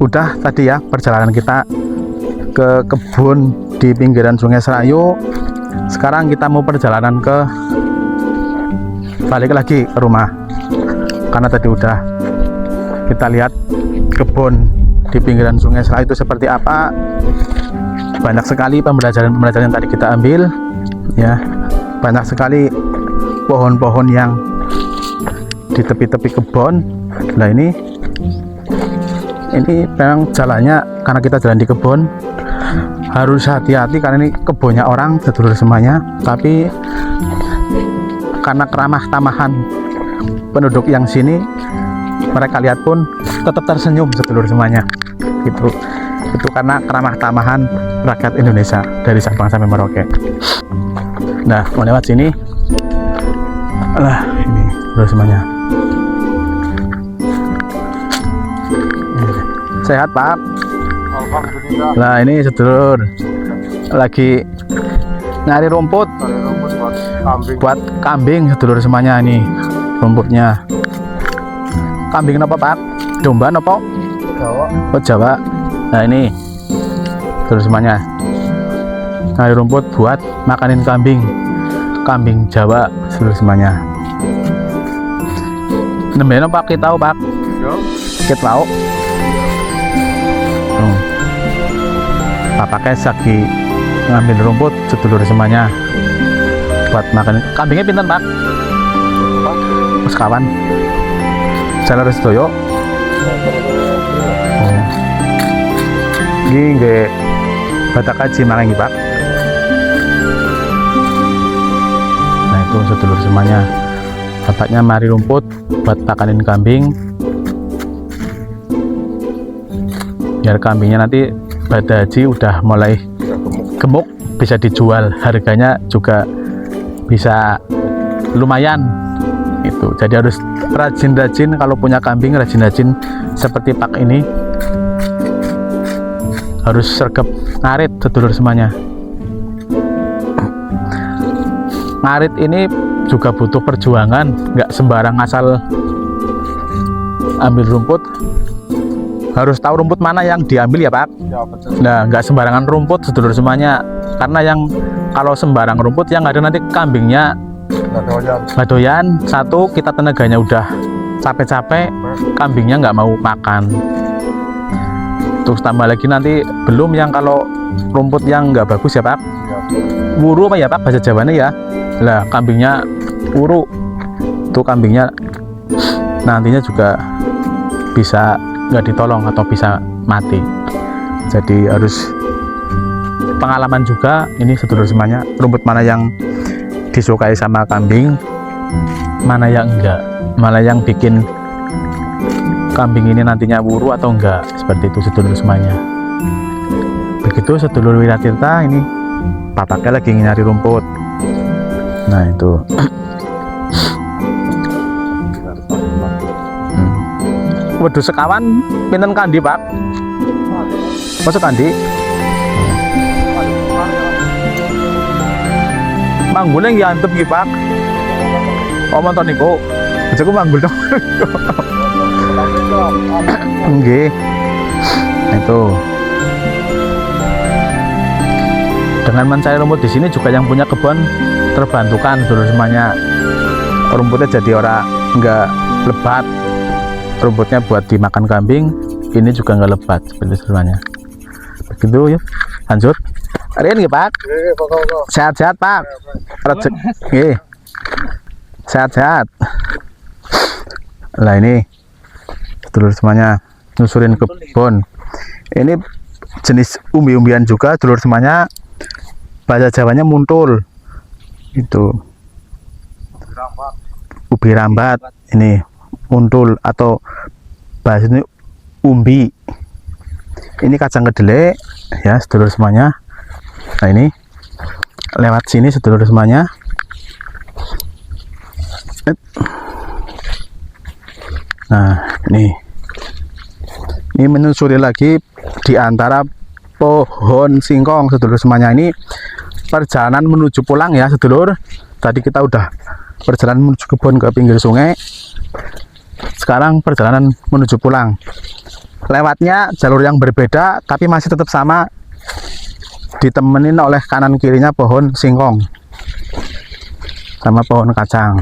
udah tadi ya perjalanan kita ke kebun di pinggiran Sungai Serayu. Sekarang kita mau perjalanan balik lagi ke rumah, karena tadi udah kita lihat kebun di pinggiran Sungai Serayu itu seperti apa. Banyak sekali pembelajaran yang tadi kita ambil ya, banyak sekali pohon-pohon yang di tepi-tepi kebun. Nah ini memang jalannya, karena kita jalan di kebun harus hati-hati karena ini kebunnya orang sedulur semuanya, tapi karena keramah tamahan penduduk yang sini, mereka lihat pun tetap tersenyum sedulur semuanya. Itu karena keramah tamahan rakyat Indonesia dari Sabang sampai Merauke. Nah, mau lewat sini lah, ini sedulur semuanya. Sehat Pak? Alhamdulillah. Nah ini sedulur lagi nyari rumput buat kambing sedulur semuanya. Ini rumputnya kambing apa Pak? Domba apa? Jawa. Oh Jawa. Nah ini sedulur semuanya nyari rumput buat makanin kambing Jawa sedulur semuanya. Nembeno Pak, kita tahu Pak? Kita tahu. Pak Kes lagi ngambil rumput sedulur semuanya buat makan. Kambingnya pinten Pak? Sekawan. Jalan Restoyo. Ini nggak batak aji makangi Pak. Nah itu sedulur semuanya, bapaknya mari rumput buat pakanin kambing, biar kambingnya nanti pada haji udah mulai gemuk, bisa dijual, harganya juga bisa lumayan itu. Jadi harus rajin-rajin kalau punya kambing, rajin-rajin seperti Pak ini, harus sergap ngarit sedulur semuanya. Ngarit ini juga butuh perjuangan, nggak sembarang asal ambil rumput, harus tahu rumput mana yang diambil ya Pak. Ya, betul. Nah nggak sembarangan rumput sedulur semuanya, karena yang kalau sembarang rumput yang ada nanti kambingnya nggak doyan. Satu, kita tenaganya udah capek-capek, kambingnya nggak mau makan. Terus tambah lagi nanti belum yang kalau rumput yang nggak bagus ya Pak, wuru apa ya Pak bahasa Jawanya ya, lah kambingnya wuru tuh, kambingnya nantinya juga bisa nggak ditolong atau bisa mati. Jadi harus pengalaman juga ini sedulur semuanya, rumput mana yang disukai sama kambing, mana yang enggak, mana yang bikin kambing ini nantinya wuru atau enggak, seperti itu sedulur semuanya. Begitu sedulur Wiratirta, ini bapaknya lagi nyari rumput. Nah itu wedhus sekawan pinten kandi Pak? Masuk kandi? Manggulnya yang antep gitu Pak. Oh monton niku. Ajaku manggul dong. Nggih. Itu. Dengan mencari rumput di sini juga yang punya kebun terbantukan sedulur semuanya. Rumputnya jadi nggak lebat. Rumputnya buat dimakan kambing, ini juga nggak lebat seperti semuanya. Begitu yuk, lanjut. Kalian nggih Pak? Sehat-sehat Pak. Nggih. Sehat-sehat. Lah ini sedulur semuanya nyusurin kebun. Ini jenis umbi-umbian juga sedulur semuanya. Bahasa Jawanya muntul. Itu ubi rambat. Ini muntul atau bahasanya umbi. Ini kacang kedelai ya sedulur semuanya. Nah ini lewat sini sedulur semuanya. Nah ini menyusuri lagi di antara pohon singkong sedulur semuanya. Ini perjalanan menuju pulang ya sedulur. Tadi kita udah perjalanan menuju kebun ke pinggir sungai, sekarang perjalanan menuju pulang. lewatnya jalur yang berbeda tapi masih tetap sama, ditemenin oleh kanan kirinya pohon singkong sama pohon kacang.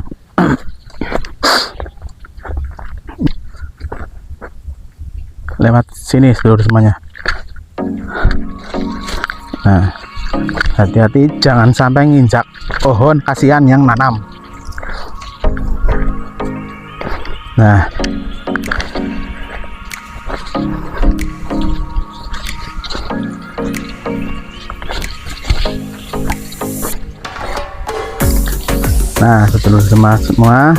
Lewat sini seluruh semuanya. Nah, hati-hati jangan sampai nginjak pohon, kasihan yang nanam. Nah, sedulur semua.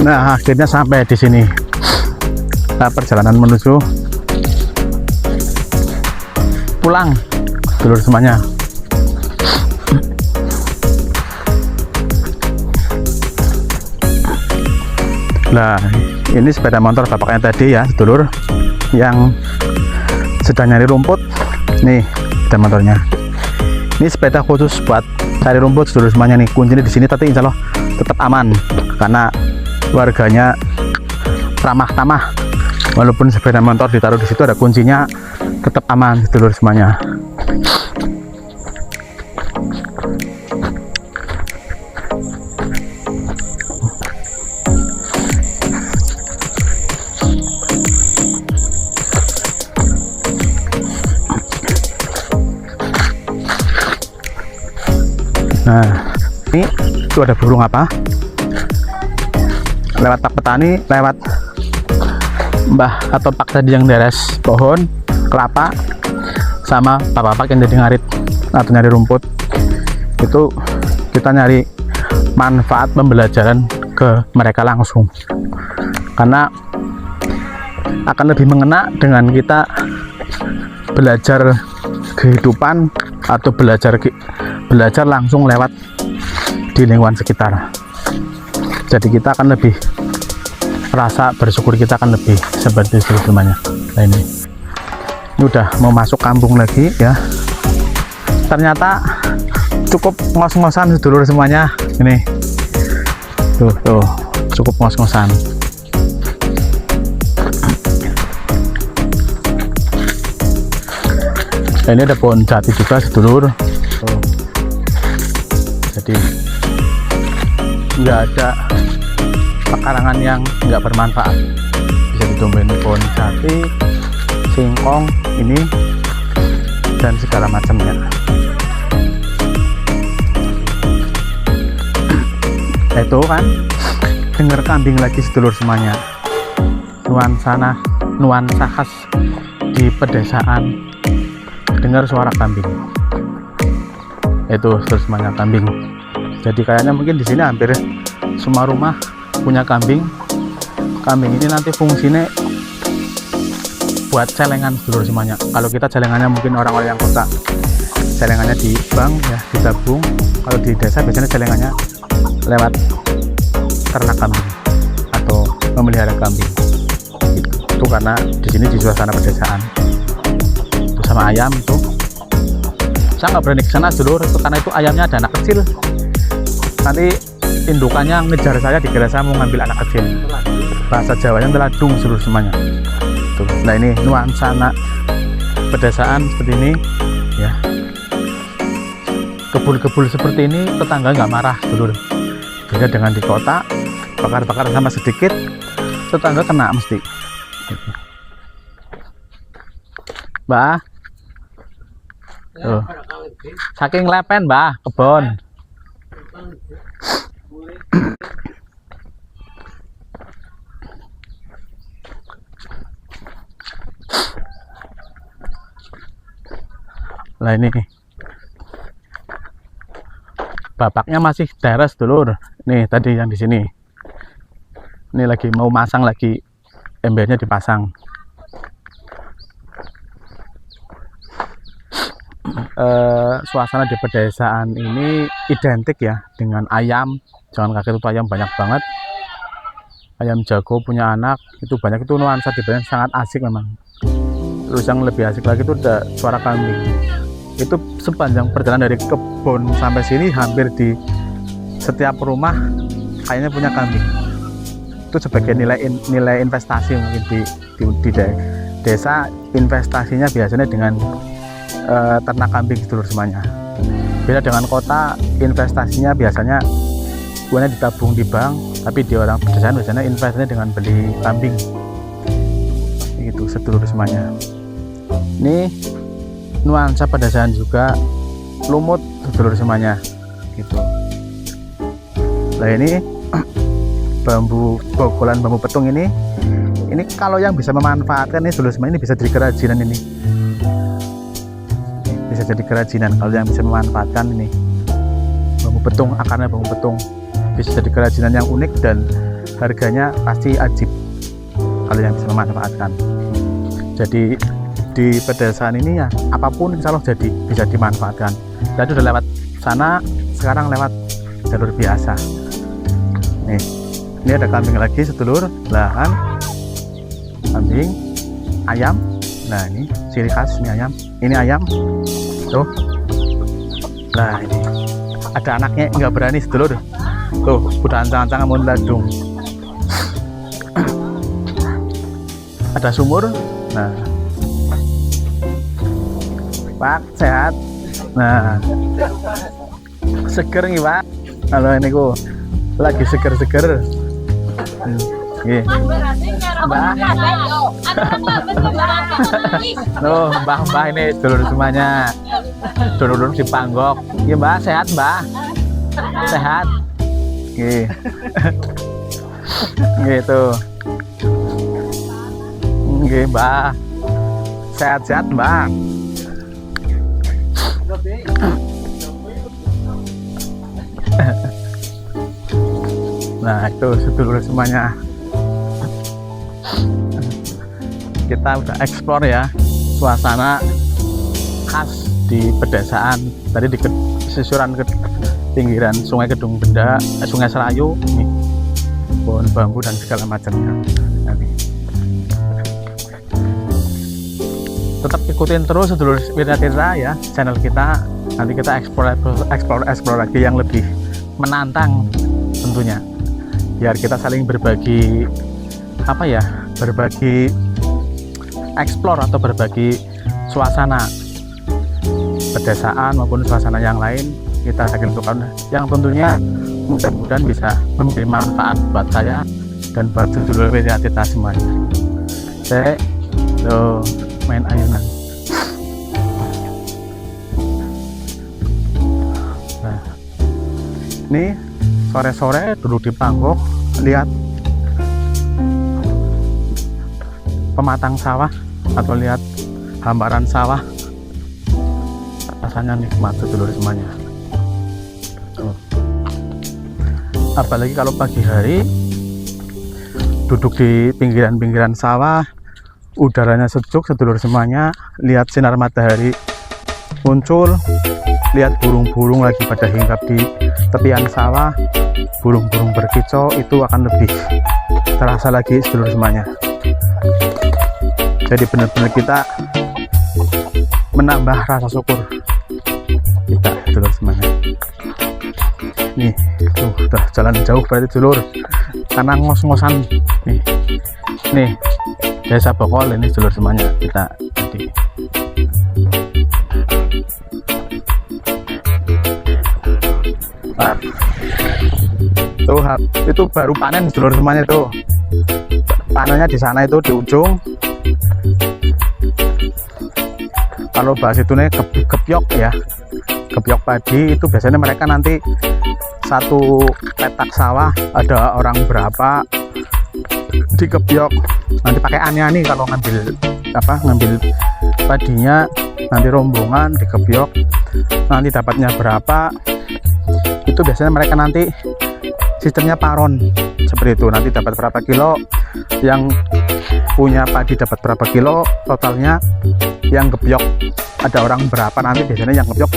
Nah, akhirnya sampai di sini. Kita perjalanan menuju pulang, sedulur semuanya. Nah, ini sepeda motor bapaknya tadi ya, sedulur, yang sedang nyari rumput. Nih, sepeda motornya. Ini sepeda khusus buat cari rumput, sedulur semuanya nih. Kuncinya di sini, tapi insya Allah tetap aman karena warganya ramah tamah. Walaupun sepeda motor ditaruh di situ ada kuncinya, tetap aman, sedulur semuanya. Nah, ini itu ada burung apa? Lewat Pak Petani, lewat Mbah atau Pak tadi yang deres pohon kelapa, sama Pak yang jadi ngarit atau nyari rumput. Itu kita nyari manfaat pembelajaran ke mereka langsung, karena akan lebih mengena dengan kita belajar kehidupan atau belajar langsung lewat di lingkungan sekitar. Jadi kita akan lebih rasa bersyukur, kita akan lebih seperti itu semuanya. Nah, ini udah mau masuk kampung lagi ya. Ternyata cukup ngos-ngosan, sedulur semuanya. Ini tuh cukup ngos-ngosan. Ini ada pohon jati juga, sedulur. Jadi nggak ada pekarangan yang nggak bermanfaat, bisa ditumbuhin pohon jati, singkong ini dan segala macamnya. Itu kan dengar kambing lagi, sedulur semuanya. Nuansa khas di pedesaan, dengar suara kambing. Itu terus semuanya kambing. Jadi kayaknya mungkin di sini hampir semua rumah punya kambing. Kambing ini nanti fungsinya buat celengan, sedulur semuanya. Kalau kita celengannya mungkin orang-orang yang kota celengannya di bank ya, ditabung. Kalau di desa biasanya celengannya lewat ternak kambing atau memelihara kambing. Itu karena di sini di suasana pedesaan. Itu sama ayam itu. Saya nggak berani ke sana, sedulur, itu karena itu ayamnya ada anak kecil. Nanti indukannya ngejar saya, dikira saya mau ngambil anak kecil. Bahasa Jawanya teladung, sedulur semuanya. Tuh. Nah, ini nuansa pedesaan seperti ini ya. Kebul-kebul seperti ini tetangga nggak marah, sedulur. Beda dengan di kota, bakar-bakar sama sedikit tetangga kena mesti. Mbah, tuh. Saking lepen, Mbah, kebon. Lah ini bapaknya masih deres, dulur. Nih tadi yang di sini. Ini lagi mau masang lagi, embernya dipasang. Suasana di pedesaan ini identik ya dengan ayam. Jangan kaget, itu ayam banyak banget. Ayam jago punya anak itu banyak, itu nuansa di pedesaan sangat asik memang. Terus yang lebih asik lagi itu ada suara kambing. Itu sepanjang perjalanan dari kebun sampai sini hampir di setiap rumah kayaknya punya kambing. itu sebagai nilai investasi mungkin di desa. Investasinya biasanya dengan ternak kambing sedulur semuanya. Beda dengan kota, investasinya biasanya uangnya ditabung di bank, tapi di orang pedesaan biasanya investasinya dengan beli kambing. Itu sedulur semuanya. Ini nuansa pedesaan juga lumut sedulur semuanya gitu. Nah ini bogolan bambu petung ini kalau yang bisa memanfaatkan ini sedulur semuanya, ini bisa jadi kerajinan ini. Bisa jadi kerajinan kalau yang bisa memanfaatkan ini bambu petung, akarnya bambu petung bisa jadi kerajinan yang unik dan harganya pasti ajib kalau yang bisa memanfaatkan. Jadi di pedesaan ini ya apapun insya Allah jadi bisa dimanfaatkan. Tadi udah lewat sana, sekarang lewat jalur biasa. Nih, ini ada kambing lagi sedulur, lah kan kambing, ayam. Nah ini ciri khas ini ayam, tuh. Nah ini ada anaknya nggak berani sedulur, tuh udah ancang-ancang mau ladung. Ada sumur. Nah Pak sehat. Nah seger nih Pak, kalau ini ku lagi seger-seger. Mbak, loh mbah ini dulur semuanya, dulur di Panggok. Ya Mbak sehat Mbak, sehat. Gitu. Mbak sehat-sehat Mbak. Nah itu sedulur semuanya, kita udah eksplor ya suasana khas di pedesaan. Tadi di sisuran ke pinggiran Sungai Kedung Benda, Sungai Serayu, nih pohon bambu dan segala macamnya. Tetap ikutin terus sedulur Wiryatirta ya channel kita. Nanti kita eksplor lagi yang lebih menantang tentunya, biar kita saling berbagi berbagi eksplor atau berbagi suasana pedesaan maupun suasana yang lain. Kita saling tukar yang tentunya mudah-mudahan bisa memberi manfaat buat saya dan buat sedulur Wiryatirta semuanya. Saya main ayunan. Nah, ini sore-sore duduk di Panggok, lihat pematang sawah atau lihat hamparan sawah, rasanya nikmat sedulur semuanya. Apalagi kalau pagi hari duduk di pinggiran-pinggiran sawah, udaranya sejuk sedulur semuanya, lihat sinar matahari muncul, lihat burung-burung lagi pada hinggap di tepian sawah, burung-burung berkicau, itu akan lebih terasa lagi sedulur semuanya. Jadi benar-benar kita menambah rasa syukur kita sedulur semuanya. Nih tuh udah jalan jauh berarti sedulur, karena ngos-ngosan nih Desa Bokol ini sedulur semuanya kita tadi. Nah, tuh itu baru panen sedulur semuanya tuh. Panennya di sana itu di ujung. Kalau bahas itu nih gebyok ya. Gebyok padi itu biasanya mereka nanti satu petak sawah ada orang berapa dikebyok, nanti pakai ani-ani kalau ngambil padinya, nanti rombongan dikebyok, nanti dapatnya berapa, itu biasanya mereka nanti sistemnya paron seperti itu, nanti dapat berapa kilo, yang punya padi dapat berapa kilo totalnya, yang gebyok ada orang berapa, nanti biasanya yang gebyok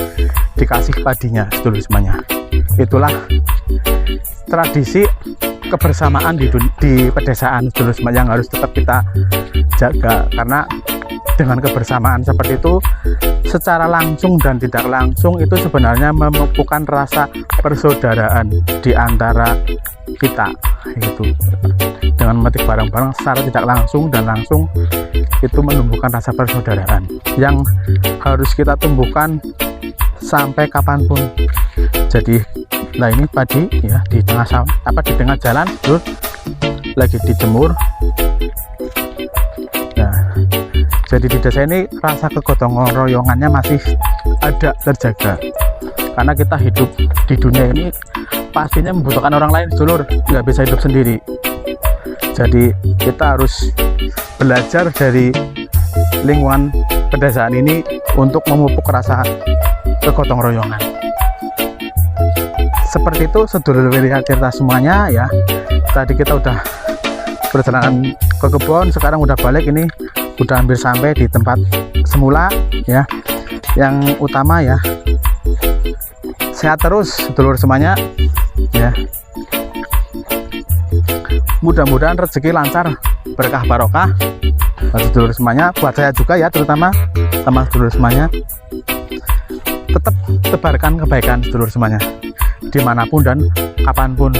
dikasih padinya sedulur semuanya. Itulah tradisi kebersamaan di pedesaan sedulur semuanya yang harus tetap kita jaga, karena dengan kebersamaan seperti itu, secara langsung dan tidak langsung itu sebenarnya memupukkan rasa persaudaraan di antara kita. Itu dengan memetik barang-barang secara tidak langsung dan langsung itu menumbuhkan rasa persaudaraan yang harus kita tumbuhkan sampai kapanpun. Jadi nah ini padi ya di tengah di tengah jalan terus lagi dijemur. Nah, jadi di desa ini rasa kegotong royongannya masih ada terjaga, karena kita hidup di dunia ini pastinya membutuhkan orang lain, dulur, nggak bisa hidup sendiri. Jadi kita harus belajar dari lingkungan pedesaan ini untuk memupuk rasa kegotong royongan. Seperti itu sedulur Wiryatirta semuanya ya. Tadi kita udah perjalanan ke kebun, sekarang udah balik, ini udah hampir sampai di tempat semula ya. Yang utama ya, sehat terus sedulur semuanya ya. Mudah-mudahan rezeki lancar, berkah barokah sedulur semuanya, buat saya juga ya, terutama sama sedulur semuanya. Tetap tebarkan kebaikan sedulur semuanya dimanapun dan kapanpun,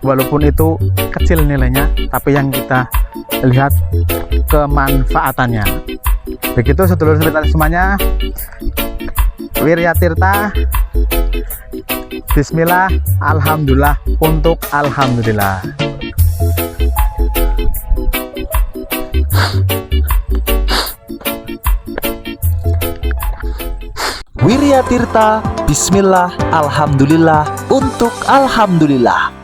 walaupun itu kecil nilainya, tapi yang kita lihat kemanfaatannya. Begitu sedulur semuanya, Wiryatirta, bismillah, alhamdulillah, untuk alhamdulillah. Wiryatirta, bismillah, alhamdulillah, untuk alhamdulillah.